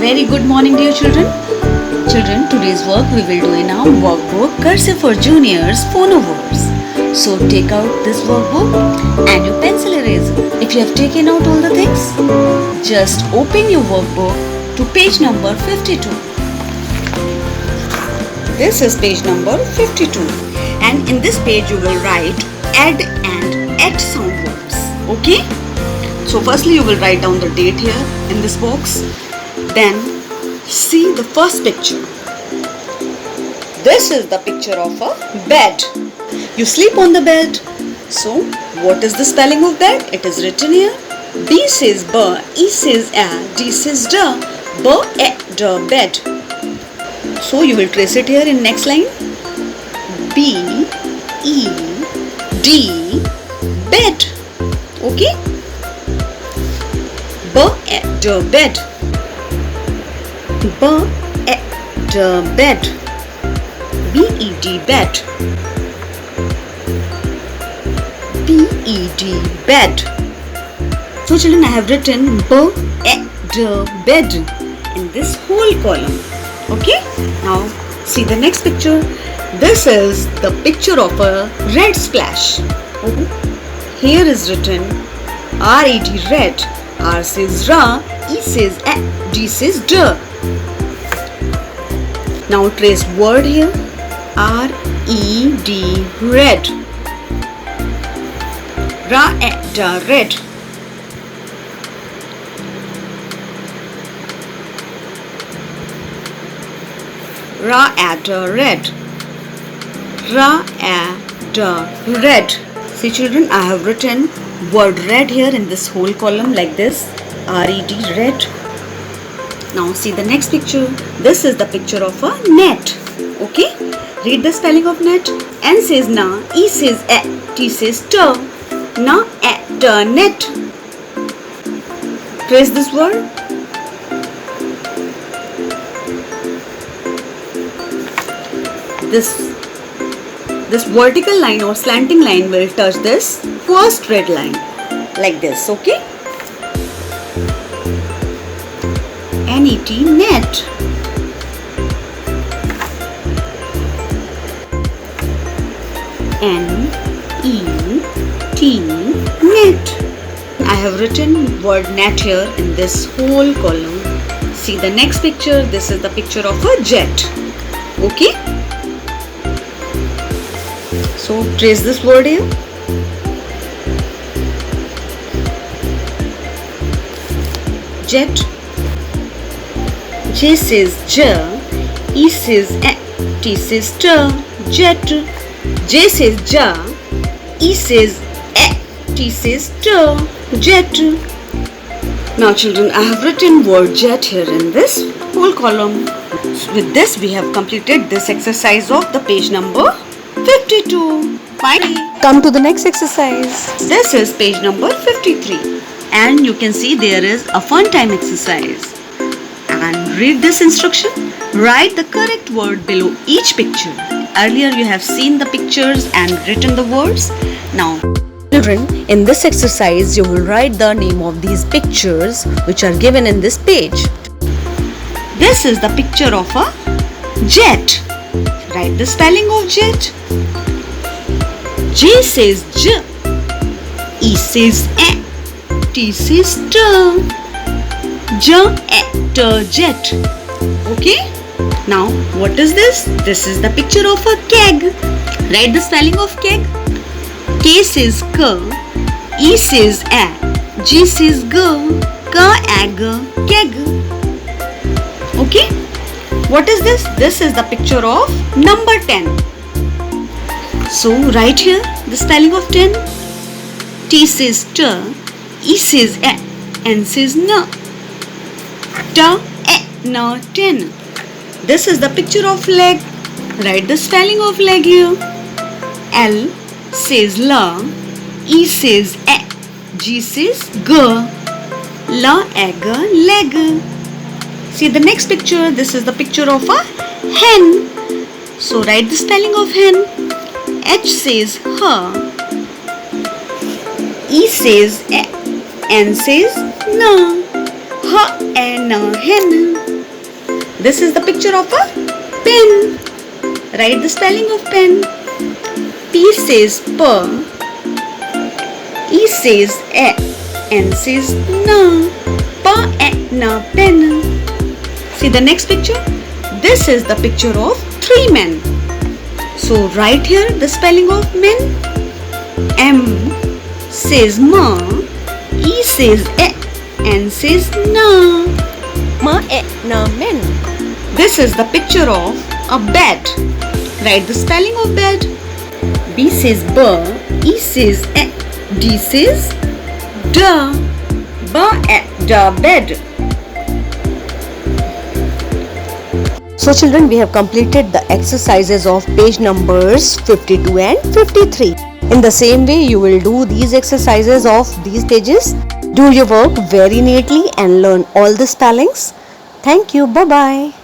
very good morning, dear children. Children, today's work we will do in our workbook Cursive for Juniors Phonowords. So take out this workbook and your pencil eraser. If you have taken out all the things, just open your workbook to page number 52. This is page number 52, and in this page you will write add and et sound words. Okay? So firstly you will write down the date here in this box. Then see the first picture. This is the picture of a bed. You sleep on the bed. So what is the spelling of bed? It is written here. B says b, E says a, D says da, b, e, da, bed. So you will trace it here in next line. B, E, D, bed. Okay? B, e, da, bed. B, e, da, bed. B-E-D, bed. B-E-D, bed. So children, I have written B, E, D, bed in this whole column. Okay? Now see the next picture. This is the picture of a red splash. Here is written R-E-D, red. R says ra, E says e, D says da. Now trace word here. R-E-D, red. Ra-e-da, red. Ra-e-da, red. Ra-e-da, red. See children, I have written word red here in this whole column like this. R-E-D, red. Now see the next picture. This is the picture of a net. Okay? Read the spelling of net. N says na, E says e, T says ta. Na, e, ta, net. Trace this word. This vertical line or slanting line will touch this first red line like this. Okay? N-E-T, net. N-E-T, net. I have written word net here in this whole column. See the next picture. This is the picture of a jet. Okay? So trace this word here. Jet. J says ja, E says e, T says ta, jet. J says ja, E says e, T says ta, jet. Now children, I have written word jet here in this whole column. With this we have completed this exercise of the page number 52. Finally, come to the next exercise. This is page number 53, and you can see there is a fun time exercise. And read this instruction. Write the correct word below each picture. Earlier you have seen the pictures and written the words. Now children, in this exercise you will write the name of these pictures which are given in this page. This is the picture of a jet. Write the spelling of jet. J says j, E says e, T says ta, ja, e, ta, jet. Okay? Now what is this? This is the picture of a keg. Write the spelling of keg. K says k, E says a, G says g, ka, a, g, keg. Okay? What is this? This is the picture of number 10. So write here the spelling of 10. T says ta, E says e, N says na. Ta, e, na, 10. This is the picture of leg. Write the spelling of leg here. L says la, E says e, G says g, la, e, g, leg. See the next picture. This is the picture of a hen. So write the spelling of hen. H says ha, E says e, N says na. and hen. This is the picture of a pen. Write the spelling of pen. P says P, E says E, N says N. Pa and pen. See the next picture. This is the picture of three men. So write here the spelling of men. M says ma, E says E, N says na. Ma e na men. This is the picture of a bed. Write the spelling of bed. B says b, E says e, D says da. Ba e da bed. So children, we have completed the exercises of page numbers 52 and 53. In the same way, you will do these exercises of these pages. Do your work very neatly and learn all the spellings. Thank you. Bye-bye.